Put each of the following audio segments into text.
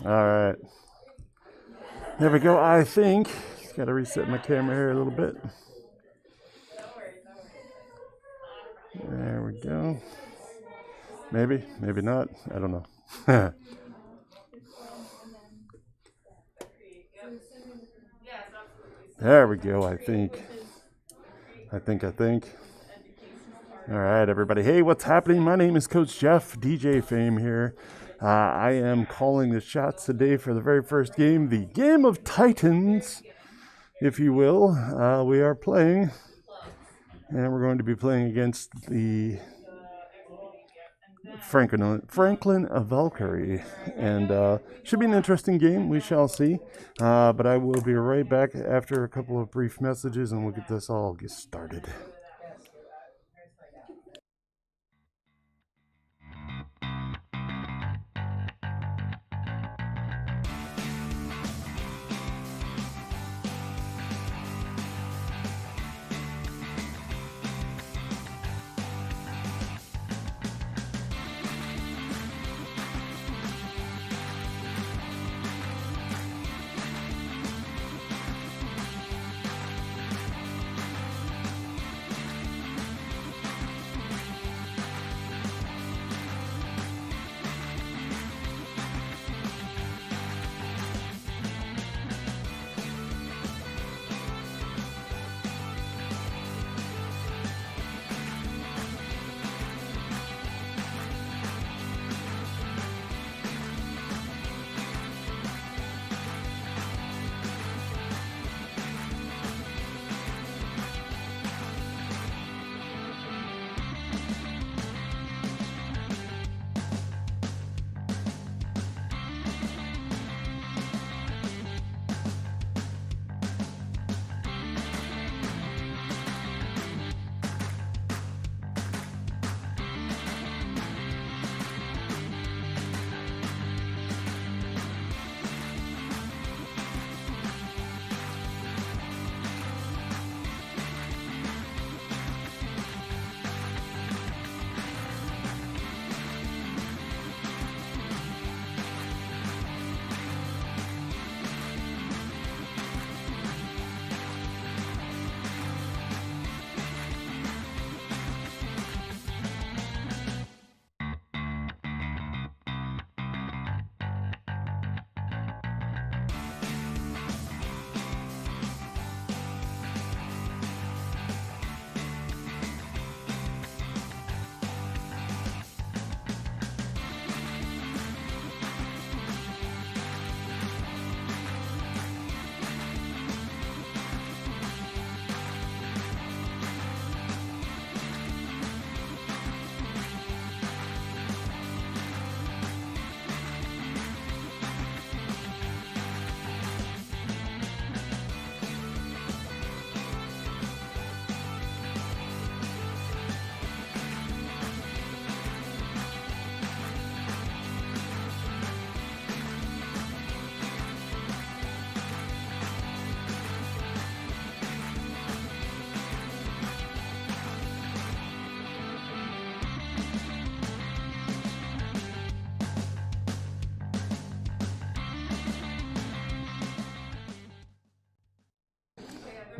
All right. There we go, I think. Just got to reset my camera here a little bit. There we go. Maybe, maybe not. I don't know. There we go, I think. I think. All right, everybody. Hey, what's happening? My name is Coach Jeff, DJ Fame here. I am calling the shots today for the very first game, the Game of Titans, if you will. We are playing, and we're going to be playing against the Franklin Valkyrie, and should be an interesting game. We shall see. But I will be right back after a couple of brief messages, and we'll get this all started.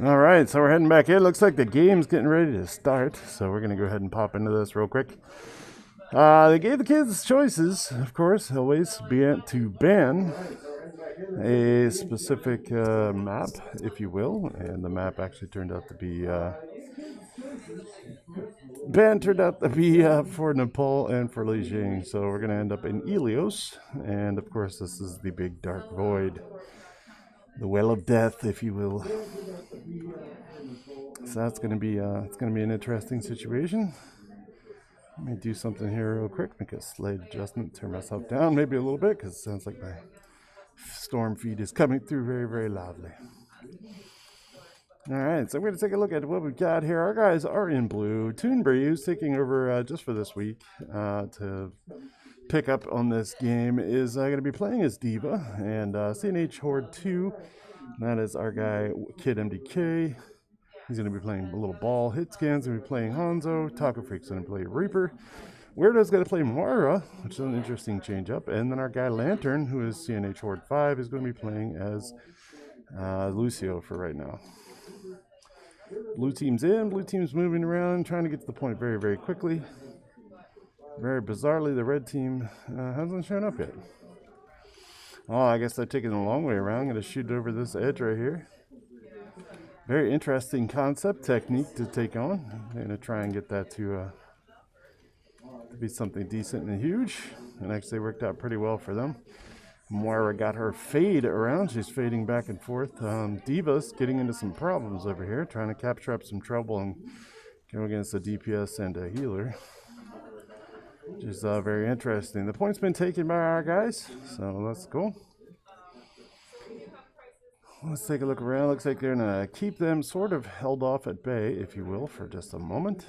All right, so we're heading back in. Looks like the game's getting ready to start, so we're going to go ahead and pop into this real quick. They gave the kids choices, of course, always to ban a specific map, if you will, and the map actually turned out to be for Nepal and for Beijing. So we're going to end up in Ilios, and of course this is the big dark void, the well of death, if you will. So that's going to be an interesting situation. Let me do something here real quick, make a slight adjustment, turn myself down maybe a little bit because it sounds like my storm feed is coming through very, very loudly. All right, so we're going to take a look at what we've got here. Our guys are in blue. Toonbury, who's taking over just for this week to pick up on this game, is going to be playing as Diva, and CNH Horde 2, that is our guy, Kid MDK. He's going to be playing a little ball. Hitscan's going to be playing Hanzo. Taco Freak's going to play Reaper. Weirdo's going to play Moira, which is an interesting change up. And then our guy Lantern, who is CNH Horde 5, is going to be playing as Lucio for right now. Blue team's in, blue team's moving around, trying to get to the point very, very quickly. Very bizarrely, the red team hasn't shown up yet. Oh, I guess they're taking the long way around. I'm going to shoot over this edge right here. Very interesting concept, technique to take on. I'm going to try and get that to be something decent and huge. And actually worked out pretty well for them. Moira got her fade around. She's fading back and forth. D.Va's getting into some problems over here, trying to capture up some trouble and go against a DPS and a healer. Which is very interesting. The point's been taken by our guys, so that's cool. Let's take a look around. Looks like they're going to keep them sort of held off at bay, if you will, for just a moment.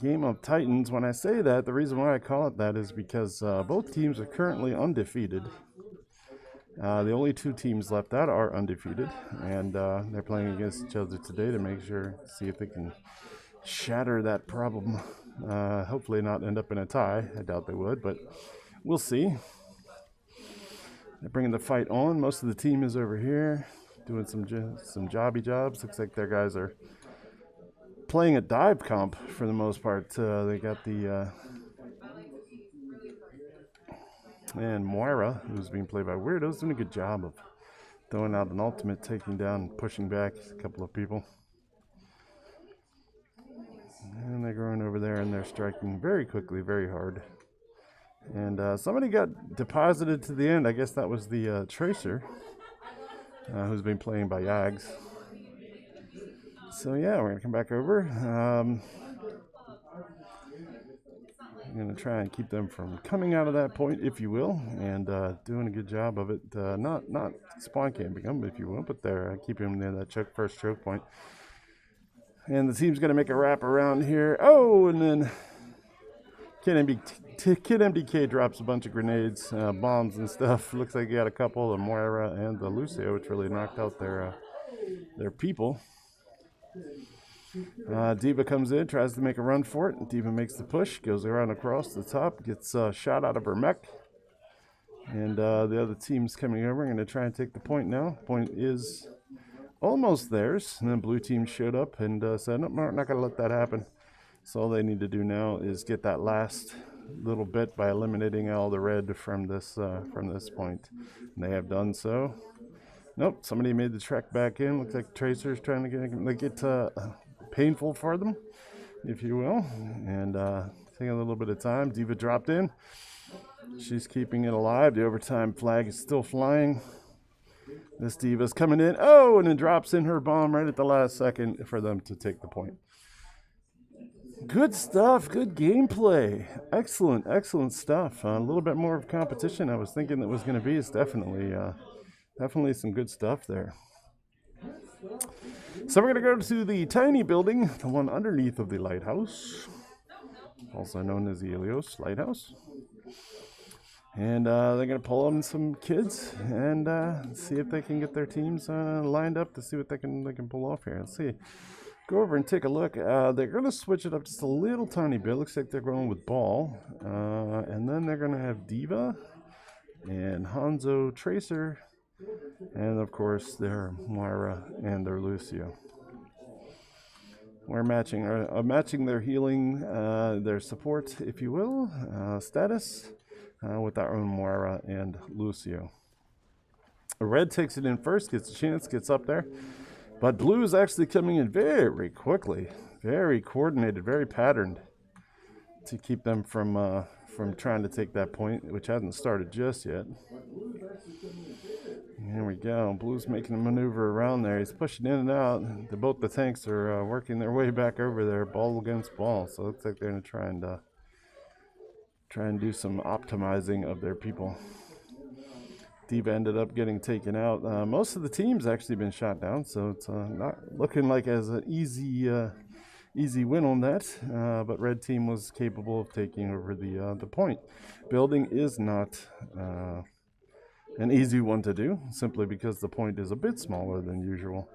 Game of Titans. When I say that, the reason why I call it that is because both teams are currently undefeated. The only two teams left out are undefeated, and they're playing against each other today to make sure, see if they can shatter that problem. Hopefully not end up in a tie. I doubt they would, but we'll see. They're bringing the fight on. Most of the team is over here doing some jobby jobs. Looks like their guys are playing a dive comp for the most part. They got the and Moira, who's being played by Weirdos, doing a good job of throwing out an ultimate, taking down and pushing back a couple of people. And they're going over there and they're striking very quickly, very hard. And somebody got deposited to the end. I guess that was the Tracer, who's been playing by Yags. So yeah, we're going to come back over. I'm going to try and keep them from coming out of that point, if you will, and doing a good job of it. Not spawn camping them, if you will, but they're keeping them near that first choke point. And the team's going to make a wrap around here. Oh, and then Kid MDK drops a bunch of grenades, bombs and stuff. Looks like he got a couple, the Moira and the Lucio, which really knocked out their people. D.Va comes in, tries to make a run for it. D.Va makes the push, goes around across the top, gets shot out of her mech. And the other team's coming over. I'm going to try and take the point now. Point is almost theirs. And then blue team showed up and said, nope, we're not going to let that happen. So all they need to do now is get that last little bit by eliminating all the red from this point. And they have done so. Nope, somebody made the trek back in. Looks like Tracer's trying to make it painful for them, if you will. And taking a little bit of time. D.Va dropped in. She's keeping it alive. The overtime flag is still flying. This D.Va's coming in. Oh, and then drops in her bomb right at the last second for them to take the point. Good stuff. Good gameplay. Excellent, excellent stuff. A little bit more of competition I was thinking that was going to be. It's definitely some good stuff there. So we're going to go to the tiny building, the one underneath of the lighthouse, also known as the Helios Lighthouse. And they're going to pull on some kids and see if they can get their teams lined up to see what they can pull off here. Let's see. Go over and take a look. They're going to switch it up just a little tiny bit. Looks like they're going with Ball. And then they're going to have D.Va and Hanzo Tracer. And of course, their Moira and their Lucio. We're matching their healing, their support, if you will, status with our own Moira and Lucio. Red takes it in first, gets a chance, gets up there. But blue is actually coming in very quickly, very coordinated, very patterned to keep them from trying to take that point, which hasn't started just yet. Here we go. Blue's making a maneuver around there. He's pushing in and out. Both the tanks are working their way back over there, ball against ball. So it looks like they're going to try and do some optimizing of their people. D.Va ended up getting taken out. Most of the team's actually been shot down, so it's not looking like as an easy win on that. But red team was capable of taking over the point. Building is not an easy one to do, simply because the point is a bit smaller than usual,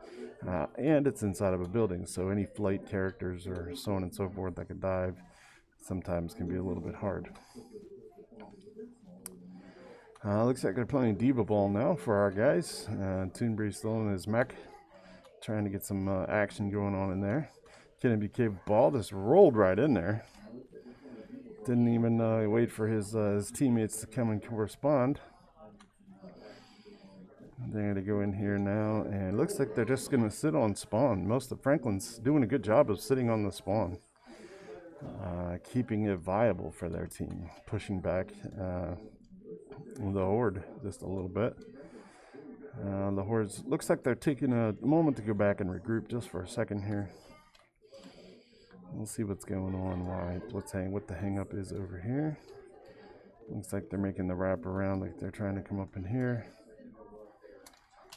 and it's inside of a building. So any flight characters or so on and so forth that could dive, sometimes can be a little bit hard. Looks like they're playing Diva Ball now for our guys. Toonberry still in his mech, trying to get some action going on in there. KNBK Ball just rolled right in there. Didn't even wait for his teammates to come and correspond. They're going to go in here now, and it looks like they're just going to sit on spawn. Most of Franklin's doing a good job of sitting on the spawn, keeping it viable for their team, pushing back the Horde just a little bit. The Hordes, looks like they're taking a moment to go back and regroup just for a second here. We'll see what's going on, what the hang up is over here. Looks like they're making the wrap around, like they're trying to come up in here.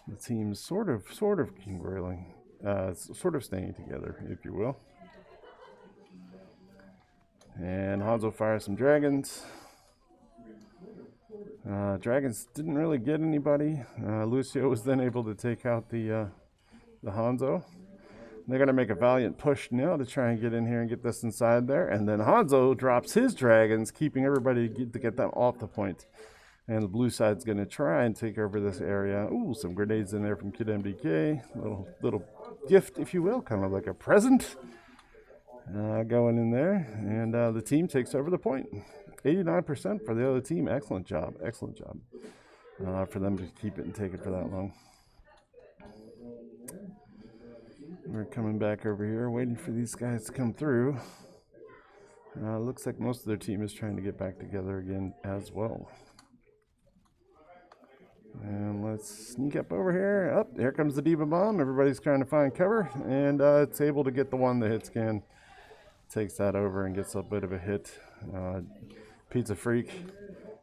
The team's sort of congruing, sort of staying together, if you will. And Hanzo fires some dragons. Dragons didn't really get anybody. Lucio was then able to take out the Hanzo. They're going to make a valiant push now to try and get in here and get this inside there. And then Hanzo drops his dragons, keeping everybody to get them off the point. And the blue side's going to try and take over this area. Ooh, some grenades in there from KidMDK. Little gift, if you will, kind of like a present going in there. And the team takes over the point. 89% for the other team. Excellent job. Excellent job for them to keep it and take it for that long. We're coming back over here, waiting for these guys to come through. Looks like most of their team is trying to get back together again as well. And let's sneak up over here. Oh, here comes the Diva Bomb. Everybody's trying to find cover, and it's able to get the one. The hit scan takes that over and gets a bit of a hit. Pizza Freak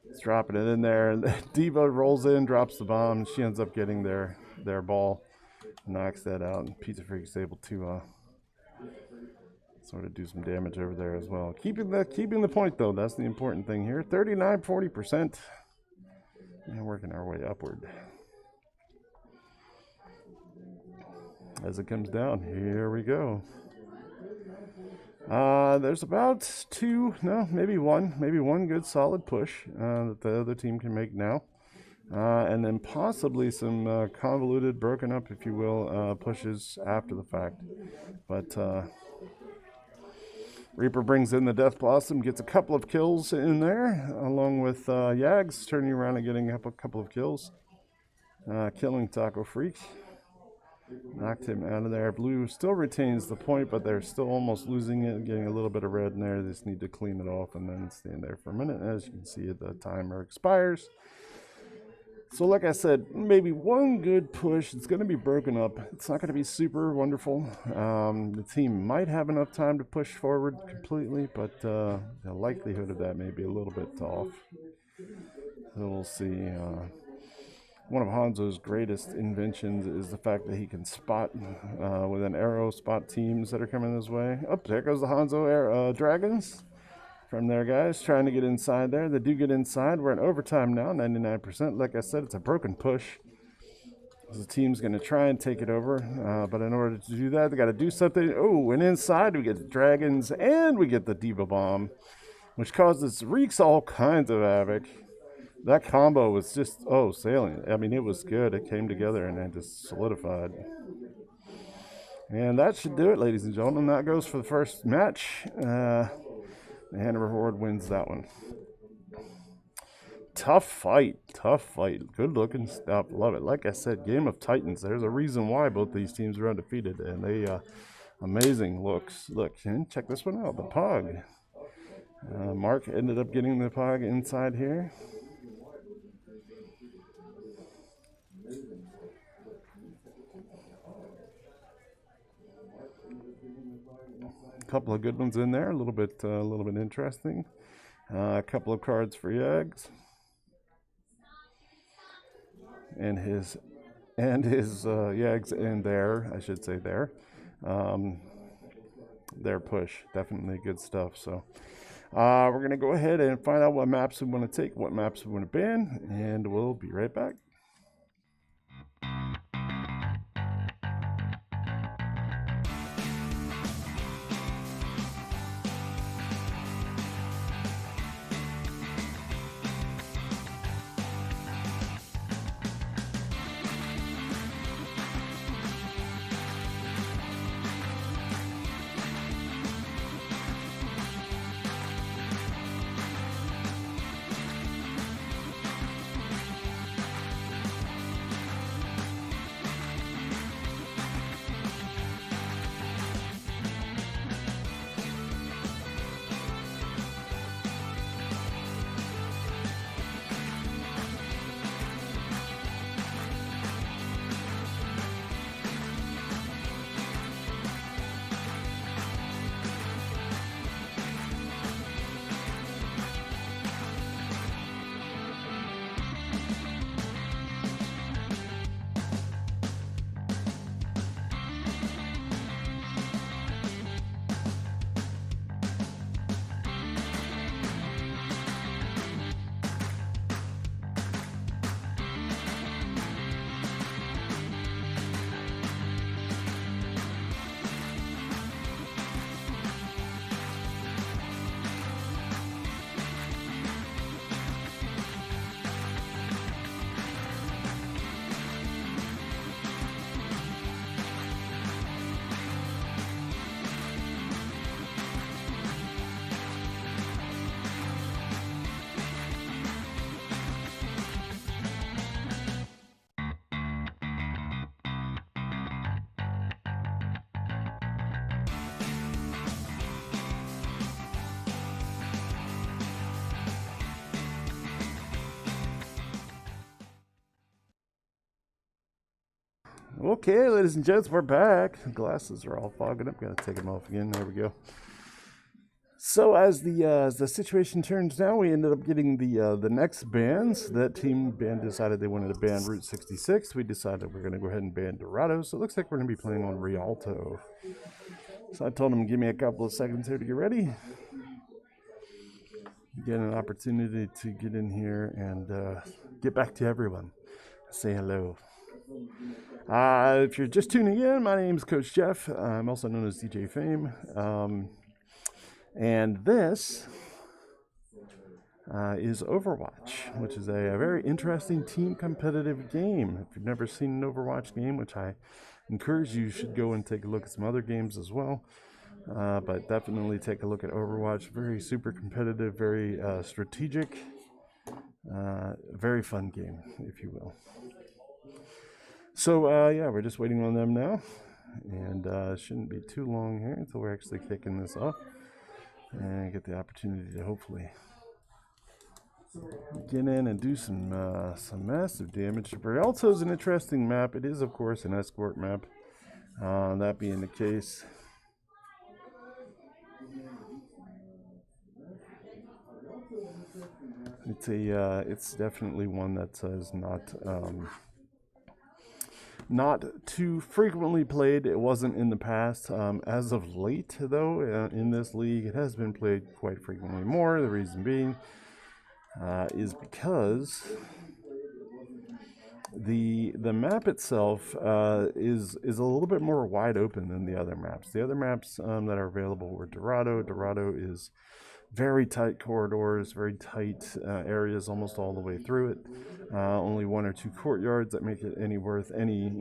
is dropping it in there, and Diva rolls in, drops the bomb, and she ends up getting their ball, knocks that out, and Pizza Freak is able to sort of do some damage over there as well. Keeping the point though, that's the important thing here. 39-40%. And working our way upward. As it comes down, here we go. There's about maybe one good solid push that the other team can make now. And then possibly some convoluted, broken up, if you will, pushes after the fact. But Reaper brings in the Death Blossom, gets a couple of kills in there, along with Yags turning around and getting up a couple of kills. Killing Taco Freak. Knocked him out of there. Blue still retains the point, but they're still almost losing it, getting a little bit of red in there. They just need to clean it off and then stand there for a minute. As you can see, the timer expires. So like I said, maybe one good push. It's going to be broken up. It's not going to be super wonderful. The team might have enough time to push forward completely, but the likelihood of that may be a little bit off. So we'll see. One of Hanzo's greatest inventions is the fact that he can spot with an arrow, spot teams that are coming his way. Oh, there goes the Hanzo dragons. From there, guys, trying to get inside there. They do get inside. We're in overtime now, 99%. Like I said, it's a broken push. The team's going to try and take it over, but in order to do that, they got to do something. Oh, and inside we get the dragons and we get the Diva Bomb, which wreaks all kinds of havoc. That combo was just, salient. I mean, it was good. It came together and then just solidified. And that should do it, ladies and gentlemen. That goes for the first match. The Hanover Horde wins that one. Tough fight. Good looking stuff. Love it. Like I said, Game of Titans. There's a reason why both these teams are undefeated, and they amazing looks. Look, and check this one out. The Pog. Mark ended up getting the Pog inside here. Couple of good ones in there, a little bit interesting. A couple of cards for Yags and his Yags and their push. Definitely good stuff. So we're gonna go ahead and find out what maps we want to take, what maps we want to ban, and we'll be right back. Okay, ladies and gents, we're back. Glasses are all fogging up. Gotta take them off again. There we go. So as the situation turns down, we ended up getting the next bans. That team band decided they wanted to ban Route 66. We decided we're going to go ahead and ban Dorado. So it looks like we're going to be playing on Rialto. So I told them, give me a couple of seconds here to get ready. Get an opportunity to get in here and get back to everyone. Say hello. If you're just tuning in, my name is Coach Jeff. I'm also known as DJ Fame. And this is Overwatch, which is a very interesting team competitive game. If you've never seen an Overwatch game, which I encourage you should go and take a look at some other games as well. But definitely take a look at Overwatch. Very super competitive, very strategic, very fun game, if you will. So yeah, we're just waiting on them now, and it shouldn't be too long here until we're actually kicking this off and get the opportunity to hopefully get in and do some massive damage. Rialto is an interesting map. It is, of course, an escort map. That being the case, it's definitely one that is not too frequently played. It wasn't in the past. As of late, though, in this league, it has been played quite frequently more. The reason being is because the map itself is a little bit more wide open than the other maps. The other maps that are available were Dorado. Dorado is very tight corridors, very tight areas almost all the way through it. Only one or two courtyards that make it any worth any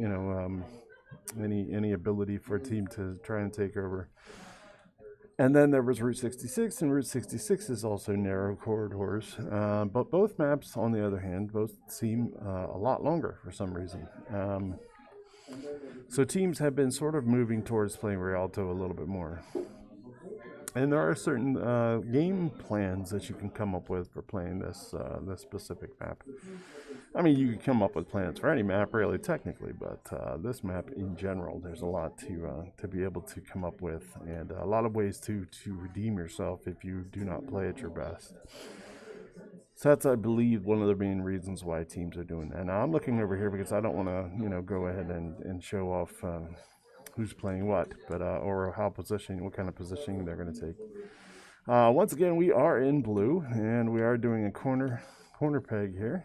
any ability for a team to try and take over. And then there was Route 66, and Route 66 is also narrow corridors. But both maps, on the other hand, both seem a lot longer for some reason. So teams have been sort of moving towards playing Rialto a little bit more. And there are certain game plans that you can come up with for playing this specific map. I mean, you can come up with plans for any map, really, technically, but this map in general, there's a lot to be able to come up with, and a lot of ways to redeem yourself if you do not play at your best. So that's, I believe, one of the main reasons why teams are doing that. Now, I'm looking over here because I don't want to, go ahead and show off who's playing what, but or what kind of positioning they're going to take. Once again, we are in blue, and we are doing a corner peg here.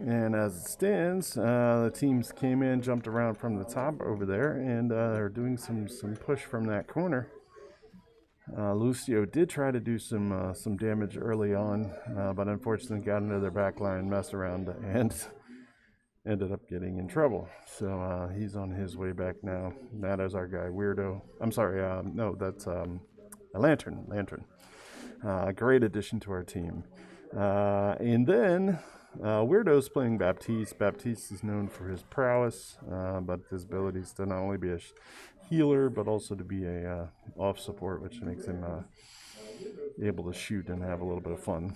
And as it stands, the teams came in, jumped around from the top over there, and are doing some push from that corner. Lucio did try to do some damage early on, but unfortunately got into their back line, messed around, and ended up getting in trouble. So he's on his way back now. That is our guy, Weirdo. I'm sorry, no, that's a Lantern. Great addition to our team. And then Weirdo's playing Baptiste. Baptiste is known for his prowess, but his abilities to not only be a healer, but also to be a off support, which makes him able to shoot and have a little bit of fun.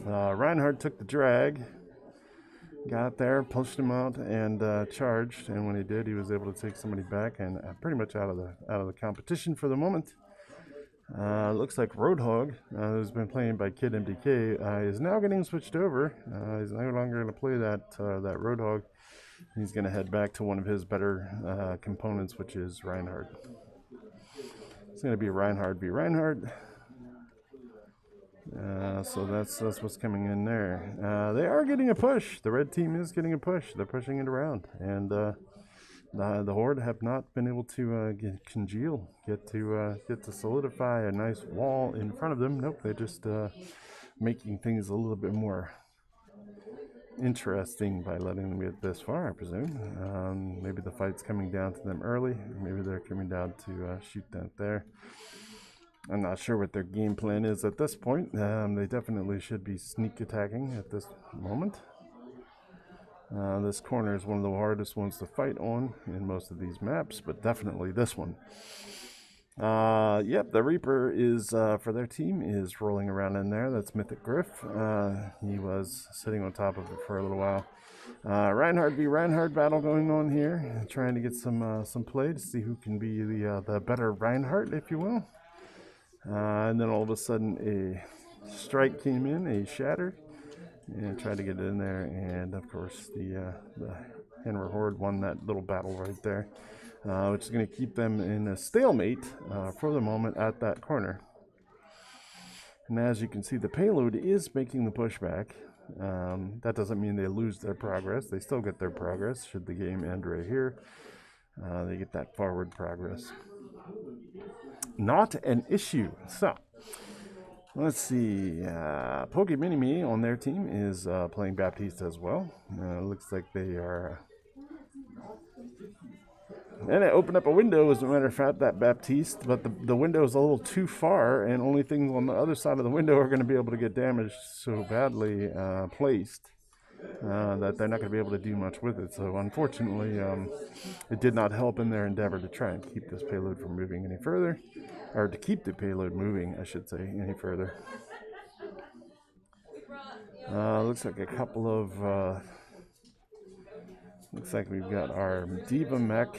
Reinhardt took the drag, got there, pushed him out, and charged. And when he did, he was able to take somebody back and pretty much out of the competition for the moment. Looks like Roadhog, who's been playing by Kid MDK, is now getting switched over. He's no longer going to play that Roadhog. He's going to head back to one of his better components, which is Reinhardt. It's going to be Reinhardt v. Reinhardt. So that's what's coming in there. They are getting a push. The red team is getting a push. They're pushing it around, and the Horde have not been able to get to solidify a nice wall in front of them. Nope, they're just making things a little bit more interesting by letting them get this far, I presume. Maybe the fight's coming down to them early. Maybe they're coming down to shoot that there. I'm not sure what their game plan is at this point. They definitely should be sneak attacking at this moment. This corner is one of the hardest ones to fight on in most of these maps, but definitely this one. Yep, the Reaper is, for their team, is rolling around in there. That's Mythic Griff. He was sitting on top of it for a little while. Reinhardt v. Reinhardt battle going on here. Trying to get some play to see who can be the better Reinhardt, if you will. And then all of a sudden a strike came in, a shatter, and tried to get it in there. And of course the Hanover Horde won that little battle right there, which is going to keep them in a stalemate for the moment at that corner. And as you can see, the payload is making the pushback. That doesn't mean they lose their progress. They still get their progress should the game end right here. They get that forward progress. Not an issue. So, let's see. Poke Mini Me on their team is playing Baptiste as well. Looks like they are. And it opened up a window, as a matter of fact, that Baptiste, but the window is a little too far, and only things on the other side of the window are going to be able to get damaged so badly placed that they're not going to be able to do much with it. So, unfortunately, it did not help in their endeavor to try and keep this payload from moving any further, or to keep the payload moving, I should say, any further. Looks like a couple of. Looks like we've got our Diva Mech,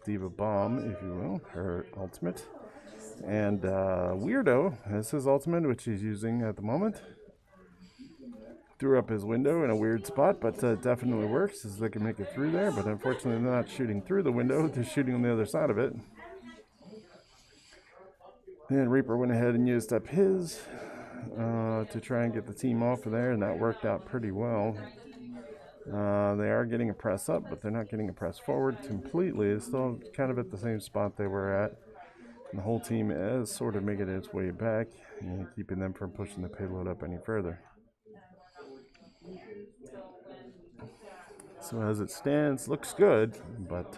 Diva Bomb, if you will, her ultimate. And Weirdo has his ultimate, which he's using at the moment. Threw up his window in a weird spot, but definitely works as they can make it through there. But unfortunately, they're not shooting through the window, they're shooting on the other side of it. Then Reaper went ahead and used up his to try and get the team off of there, and that worked out pretty well. They are getting a press up, but they're not getting a press forward completely. It's still kind of at the same spot they were at. And the whole team is sort of making its way back and keeping them from pushing the payload up any further. So as it stands, looks good, but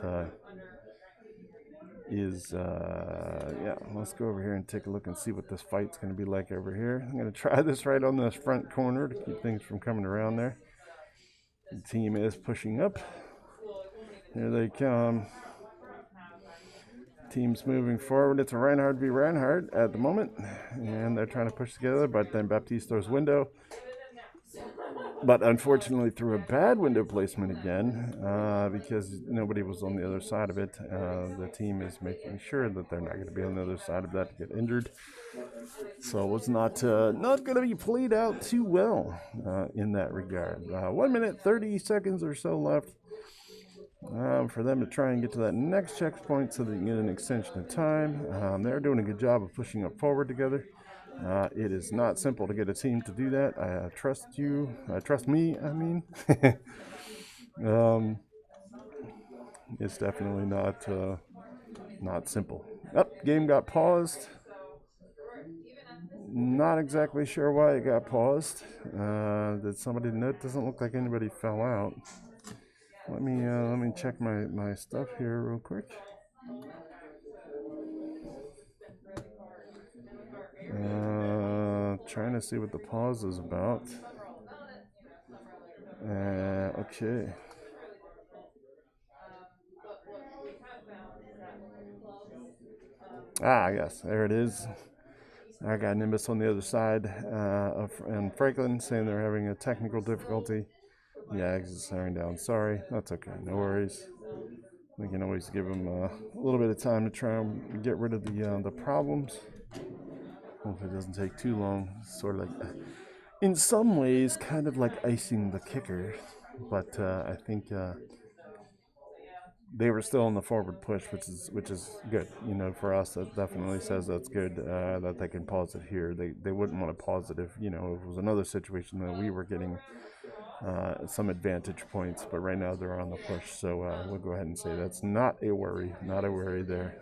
yeah, let's go over here and take a look and see what this fight's going to be like over here. I'm going to try this right on this front corner to keep things from coming around there. The team is pushing up. Here they come. Team's moving forward. It's a Reinhardt v. Reinhardt at the moment, and they're trying to push together, but then Baptiste throws window. But unfortunately, through a bad window placement again, because nobody was on the other side of it. The team is making sure that they're not going to be on the other side of that to get injured. So it's not going to be played out too well in that regard. 1 minute, 30 seconds or so left for them to try and get to that next checkpoint so they can get an extension of time. They're doing a good job of pushing up forward together. It is not simple to get a team to do that. I trust you. Trust me, I mean. It's definitely not simple. Game got paused. Not exactly sure why it got paused. Did somebody know? It doesn't look like anybody fell out. Let me check my stuff here real quick. Trying to see what the pause is about. Okay. Yes, there it is. I got Nimbus on the other side, and Franklin saying they're having a technical difficulty. Yeah, exit staring down. Sorry, that's okay. No worries. We can always give them a little bit of time to try and get rid of the problems. Hopefully it doesn't take too long. Sort of like, in some ways, kind of like icing the kicker. But I think they were still in the forward push, which is good. You know, for us, that definitely says that's good that they can pause it here. They wouldn't want to pause it if if it was another situation that we were getting some advantage points, but right now they're on the push, so we'll go ahead and say that's not a worry there.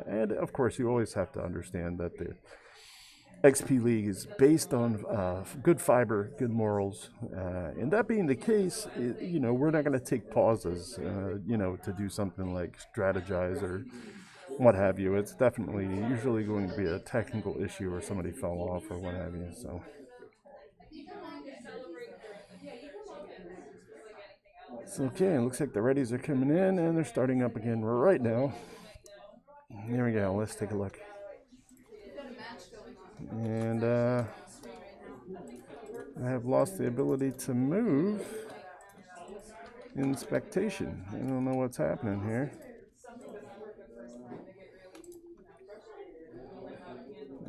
And of course, you always have to understand that the XP League is based on good fiber, good morals, and that being the case, we're not going to take pauses, to do something like strategize or what have you. It's definitely usually going to be a technical issue or somebody fell off or what have you. So. So okay, it looks like the readies are coming in and they're starting up again right now. Here we go. Let's take a look. And I have lost the ability to move in spectation. I don't know what's happening here.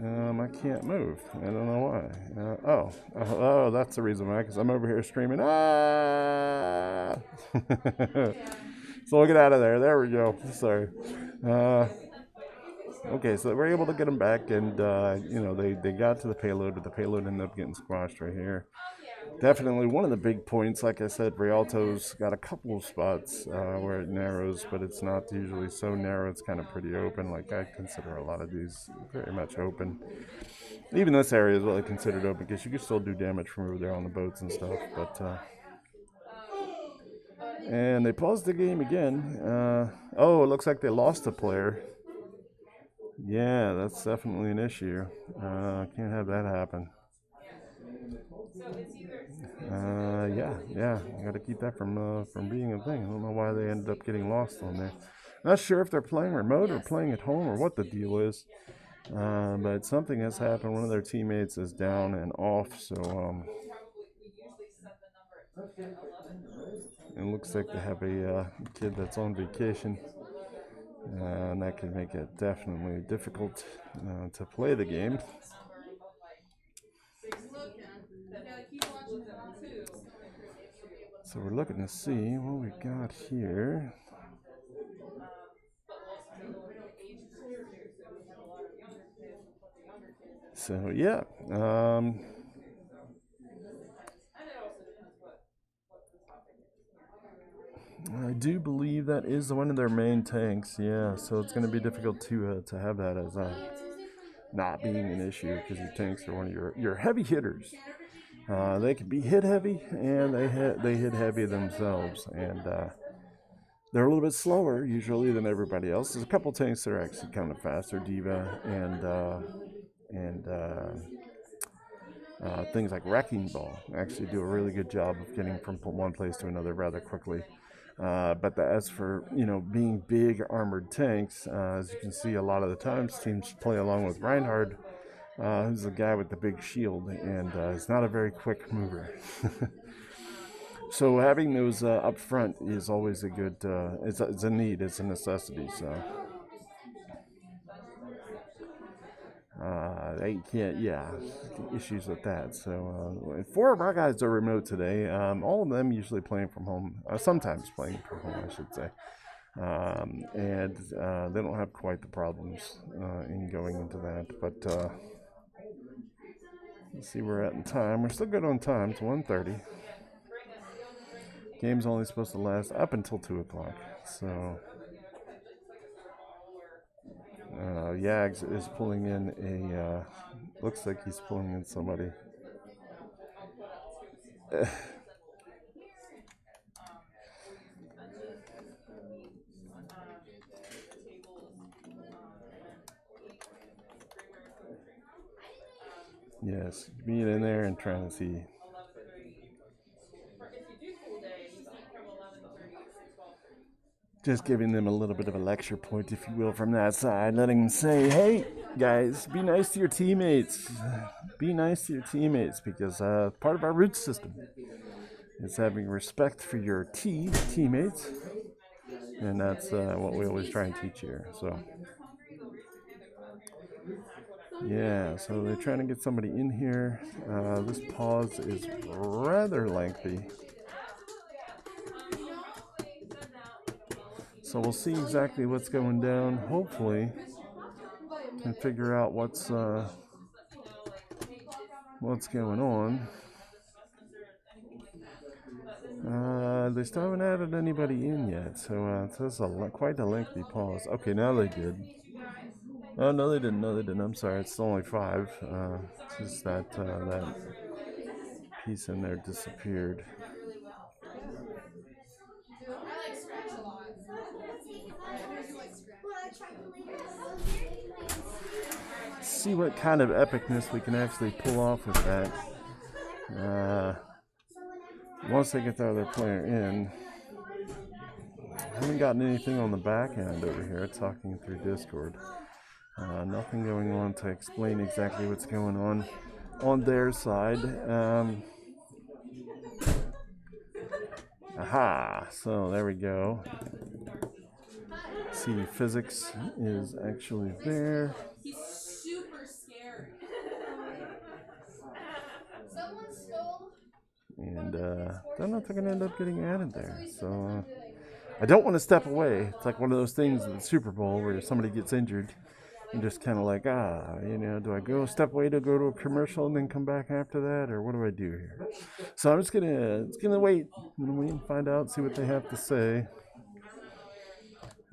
I can't move. I don't know why. Oh, that's the reason why. Because I'm over here screaming, ah! So we'll get out of there. There we go. Sorry. Okay, so we're able to get them back, and they got to the payload, but the payload ended up getting squashed right here. Definitely one of the big points. Like I said, Rialto's got a couple of spots where it narrows, but it's not usually so narrow. It's kind of pretty open. Like I consider a lot of these very much open. Even this area is really considered open because you can still do damage from over there on the boats and stuff. But and they paused the game again. Oh, it looks like they lost a player. Yeah, that's definitely an issue. Can't have that happen. Yeah, I got to keep that from being a thing. I don't know why they ended up getting lost on there. Not sure if they're playing remote or playing at home or what the deal is. But something has happened. One of their teammates is down and off, so it looks like they have a kid that's on vacation, and that can make it definitely difficult to play the game. So we're looking to see what we got here. So yeah, I do believe that is one of their main tanks. Yeah, so it's going to be difficult to have that as not being an issue because your tanks are one of your heavy hitters. They can be hit heavy, and they hit heavy themselves, and they're a little bit slower usually than everybody else. There's a couple tanks that are actually kind of faster, Diva and things like Wrecking Ball actually do a really good job of getting from one place to another rather quickly. But as for being big armored tanks, as you can see, a lot of the times teams play along with Reinhardt, who's the guy with the big shield, and he's not a very quick mover. So having those up front is always a good. It's a need. It's a necessity. So. They can't, issues with that. So, 4 of our guys are remote today. All of them usually playing from home, sometimes playing from home, I should say. And they don't have quite the problems in going into that. But let's see where we're at in time. We're still good on time. It's 1:30. Game's only supposed to last up until 2 o'clock. So. Yags is pulling in a, looks like he's pulling in somebody. Yes, being in there and trying to see. Just giving them a little bit of a lecture point, if you will, from that side, letting them say, hey, guys, be nice to your teammates. Be nice to your teammates, because part of our root system is having respect for your teammates, and that's what we always try and teach here. So, yeah, so they're trying to get somebody in here. This pause is rather lengthy. So we'll see exactly what's going down. Hopefully, can figure out what's going on. They still haven't added anybody in yet, so it's quite a lengthy pause. Okay, now they did. Oh, no, they didn't. No, they didn't. I'm sorry. It's only 5. It's just that that piece in there disappeared. See what kind of epicness we can actually pull off with that. Once they get the other player in. haven't gotten anything on the back end over here talking through Discord. Nothing going on to explain exactly what's going on their side. Aha! So there we go. See, physics is actually there. He's super scared. And don't know if they're going to end up getting added there. So I don't want to step away. It's like one of those things in the Super Bowl where somebody gets injured and just kind of like, do I go step away to go to a commercial and then come back after that, or what do I do here? So I'm just gonna wait. I'm gonna wait and find out, see what they have to say.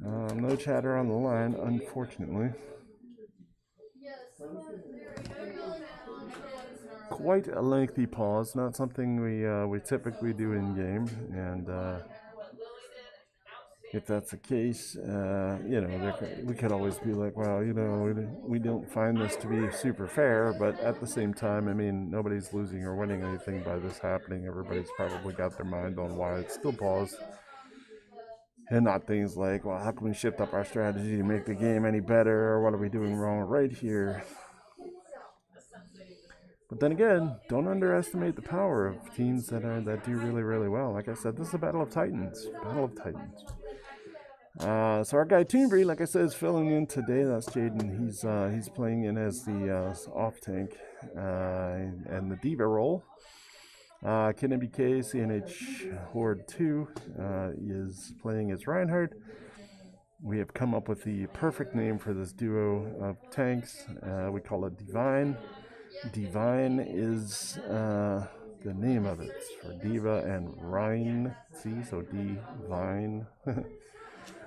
No chatter on the line, unfortunately. Quite a lengthy pause, not something we typically do in game, and if that's the case, we could always be like, well, we don't find this to be super fair, but at the same time, I mean, nobody's losing or winning anything by this happening. Everybody's probably got their mind on why it's still paused. And not things like, well, how can we shift up our strategy to make the game any better, or what are we doing wrong right here? But then again, don't underestimate the power of teams that do really, really well. Like I said, this is a Battle of Titans. Battle of Titans. So our guy Toonbury, like I said, is filling in today. That's Jaden. He's playing in as the off tank and the diva role. Ken MBK, CNH Horde 2 is playing as Reinhardt. We have come up with the perfect name for this duo of tanks. We call it Divine. Divine is the name of it. It's for Diva and Rhine. See, so Divine.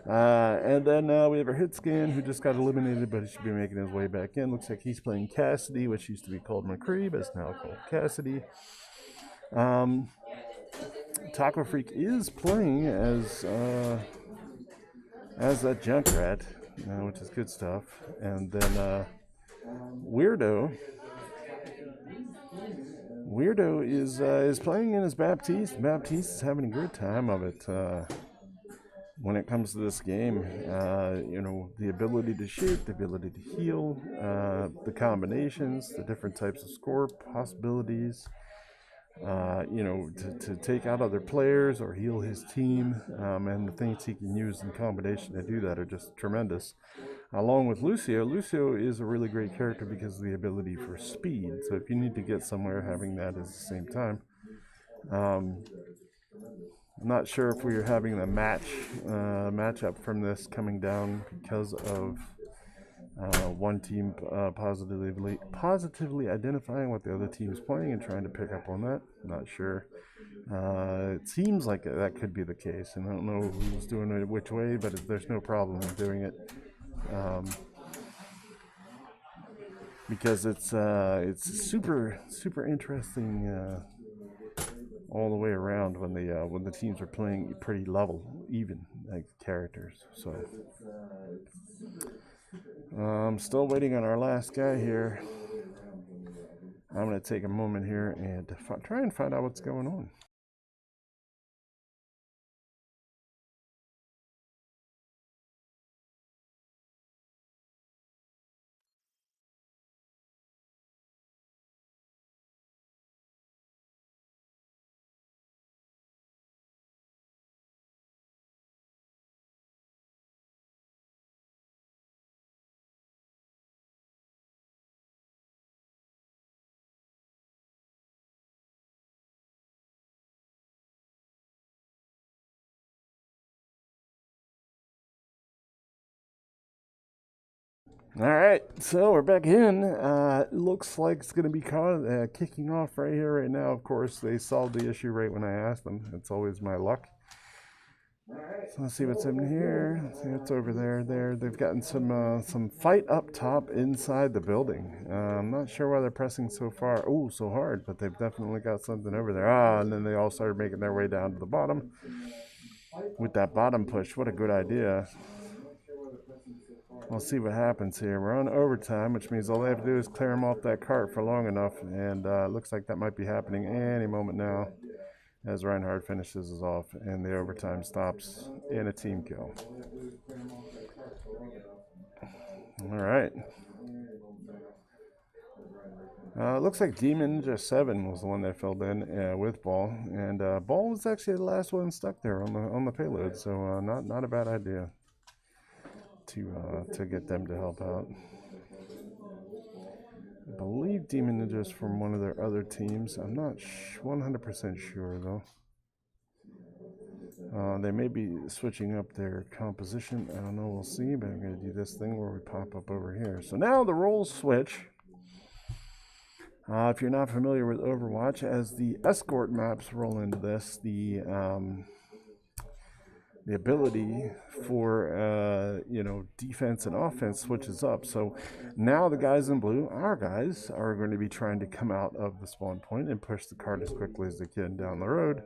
And then we have our hit scan who just got eliminated, but he should be making his way back in. Looks like he's playing Cassidy, which used to be called McCree, but it's now called Cassidy. Taco Freak is playing as that Junkrat, which is good stuff. And then Weirdo is playing in as Baptiste. Baptiste is having a good time of it. When it comes to this game, the ability to shoot, the ability to heal, the combinations, the different types of score possibilities, to take out other players or heal his team, and the things he can use in combination to do that are just tremendous. Along with Lucio, Lucio is a really great character because of the ability for speed. So if you need to get somewhere, having that at the same time. I'm not sure if we are having a matchup from this coming down because of one team positively identifying what the other team is playing and trying to pick up on that. I'm not sure. It seems like that could be the case, and I don't know who's doing it which way, but there's no problem with doing it. Because it's super interesting all the way around when the teams are playing pretty level, even like characters. So I'm still waiting on our last guy here. I'm going to take a moment here and try and find out what's going on. All right, so we're back in. Looks like it's going to be kicking off right here, right now. Of course, they solved the issue right when I asked them. It's always my luck. So let's see what's in here. Let's see what's over there. They've gotten some fight up top inside the building. I'm not sure why they're pressing so hard, but they've definitely got something over there. And then they all started making their way down to the bottom with that bottom push. What a good idea. We'll see what happens here. We're on overtime, which means all they have to do is clear them off that cart for long enough, and it looks like that might be happening any moment now. as Reinhardt finishes us off, and the overtime stops in a team kill. All right. Looks like Demon Ninja 7 was the one that filled in with Ball, and Ball was actually the last one stuck there on the payload, so not a bad idea to get them to help out. I believe Demon Ninja's from one of their other teams. I'm not 100% sure though. They may be switching up their composition. I don't know. We'll see. But I'm going to do this thing where we pop up over here. So now the roles switch. If you're not familiar with Overwatch, as the escort maps roll into this, the ability for defense and offense switches up. So now the guys in blue, our guys, are going to be trying to come out of the spawn point and push the cart as quickly as they can down the road,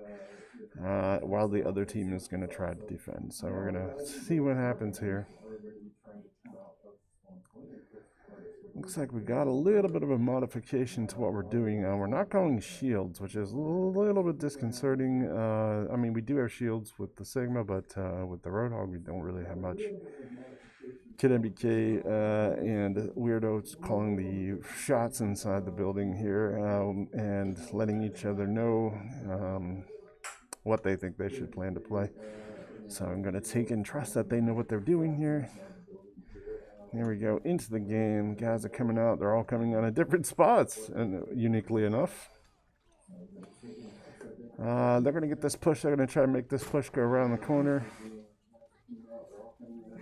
while the other team is going to try to defend. So we're going to see what happens here. Looks like we got a little bit of a modification to what we're doing. We're not going shields, which is a little bit disconcerting. I mean, we do have shields with the Sigma, but with the Roadhog, we don't really have much. Kid MBK and Weirdos calling the shots inside the building here, and letting each other know what they think they should plan to play. So I'm going to take and trust that they know what they're doing here. Here we go into the game. Guys are coming out. They're all coming out of different spots, and uniquely enough. They're going to get this push. They're going to try to make this push go around the corner.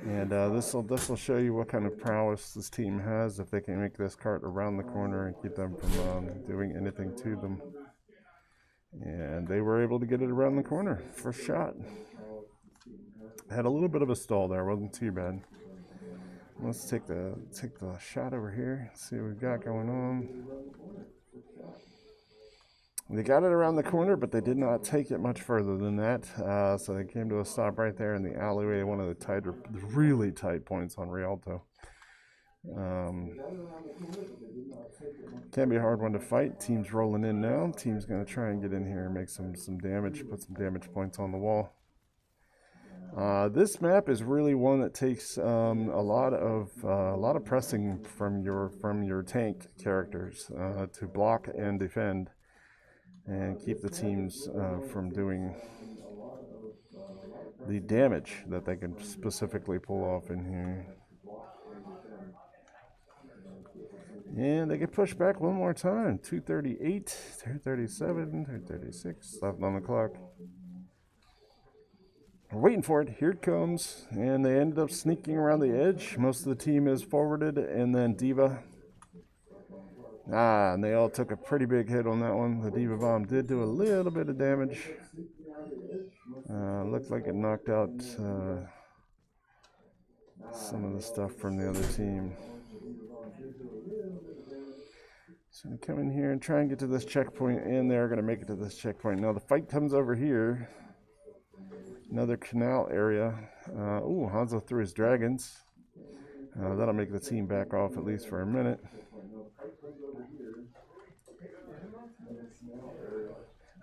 And this will show you what kind of prowess this team has if they can make this cart around the corner and keep them from doing anything to them. And they were able to get it around the corner. First shot. Had a little bit of a stall there. Wasn't too bad. Let's take the shot over here, see what we've got going on. They got it around the corner, but they did not take it much further than that. So they came to a stop right there in the alleyway, one of the really tight points on Rialto. Can be a hard one to fight. Team's rolling in now. Team's going to try and get in here and make some damage, put some damage points on the wall. This map is really one that takes a lot of pressing from your tank characters to block and defend, and keep the teams from doing the damage that they can specifically pull off in here. And they get pushed back one more time. 238, 237, 236 left on the clock. We're waiting for it. Here it comes. And they ended up sneaking around the edge. Most of the team is forwarded, and then Diva. And they all took a pretty big hit on that one. The Diva bomb did do a little bit of damage. Looked like it knocked out some of the stuff from the other team. So we come in here and try and get to this checkpoint, and they're going to make it to this checkpoint. Now the fight comes over here. Another canal area. Hanzo threw his dragons. That'll make the team back off at least for a minute.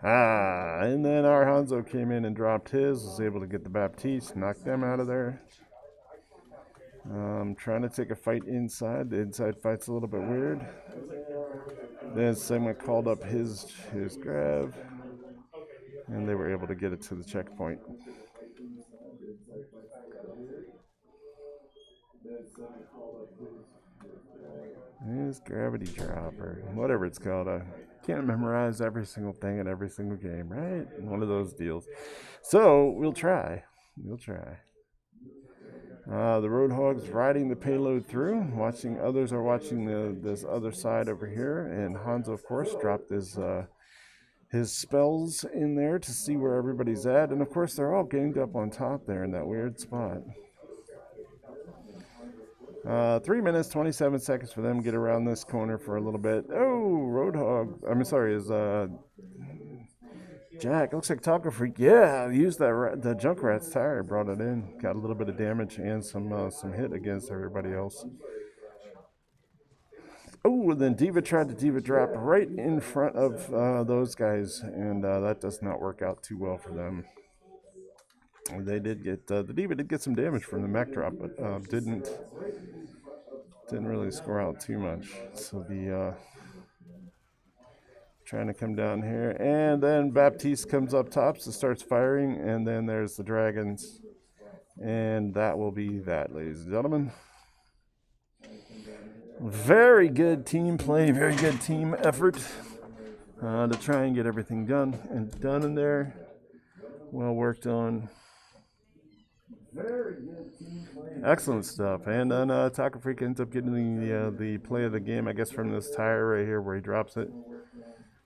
And then our Hanzo came in and dropped his, was able to get the Baptiste, knock them out of there. Trying to take a fight inside. The inside fight's a little bit weird. Then Sigma called up his grab, and they were able to get it to the checkpoint. His gravity dropper, whatever it's called. I can't memorize every single thing in every single game, right? One of those deals. So we'll try. The Roadhog's riding the payload through. Others are watching this other side over here, and Hanzo, of course, dropped his spells in there to see where everybody's at, and of course they're all ganged up on top there in that weird spot. 3 minutes, 27 seconds for them to get around this corner for a little bit. Oh, Roadhog. Is Jack. Looks like Taco Freak. Yeah, used the Junkrat's tire, brought it in. Got a little bit of damage and some hit against everybody else. Oh, and then Diva tried to Diva drop right in front of those guys, and that does not work out too well for them. They did get the Diva did get some damage from the mech drop, but didn't really score out too much. So the trying to come down here, and then Baptiste comes up top, so starts firing, and then there's the dragons, and that will be that, ladies and gentlemen. Very good team play, very good team effort to try and get everything done in there. Well worked on. Excellent stuff. And then Taco Freak ends up getting the play of the game, I guess, from this tire right here where he drops it.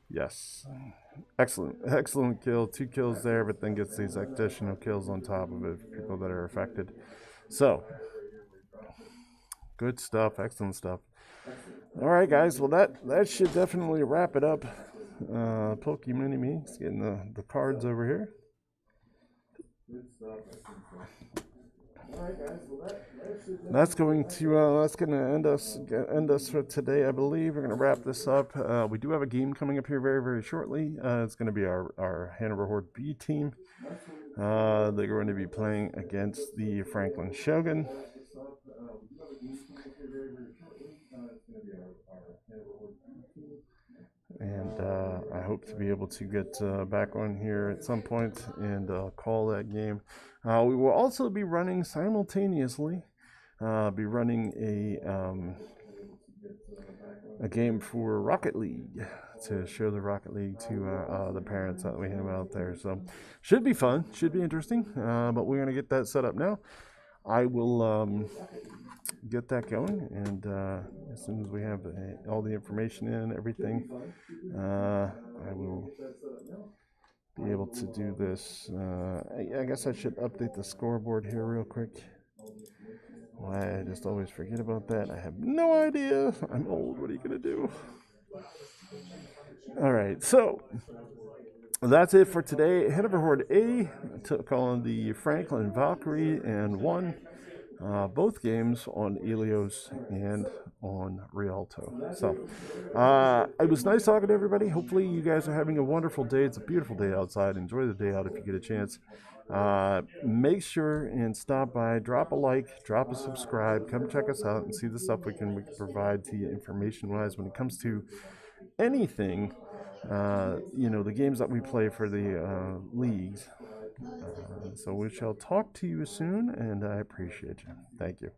Yes. Excellent kill. 2 kills there, but then gets these additional kills on top of it for people that are affected. So, good stuff. Excellent stuff. All right, guys. Well, that should definitely wrap it up. Pokemon Me is getting the cards over here. That's going to end us for today. I believe we're going to wrap this up. We do have a game coming up here very shortly. It's going to be our Hanover Horde B team. They're going to be playing against the Franklin Shogun. And I hope to be able to get back on here at some point and call that game. We will also be running simultaneously, be running a game for Rocket League to show the Rocket League to the parents that we have out there. So should be fun, should be interesting, but we're going to get that set up now. I will get that going, and as soon as we have all the information in, everything, I will be able to do this. I guess I should update the scoreboard here real quick. Why I just always forget about that. I have no idea. I'm old. What are you going to do? All right, so that's it for today. Hanover Horde A took on the Franklin Valkyrie and won both games on Elios and on Rialto. So it was nice talking to everybody. Hopefully you guys are having a wonderful day. It's a beautiful day outside. Enjoy the day out if you get a chance. Make sure and stop by, drop a like, drop a subscribe, come check us out and see the stuff we can provide to you information wise when it comes to anything, the games that we play for the leagues. So we shall talk to you soon, and I appreciate you. Thank you.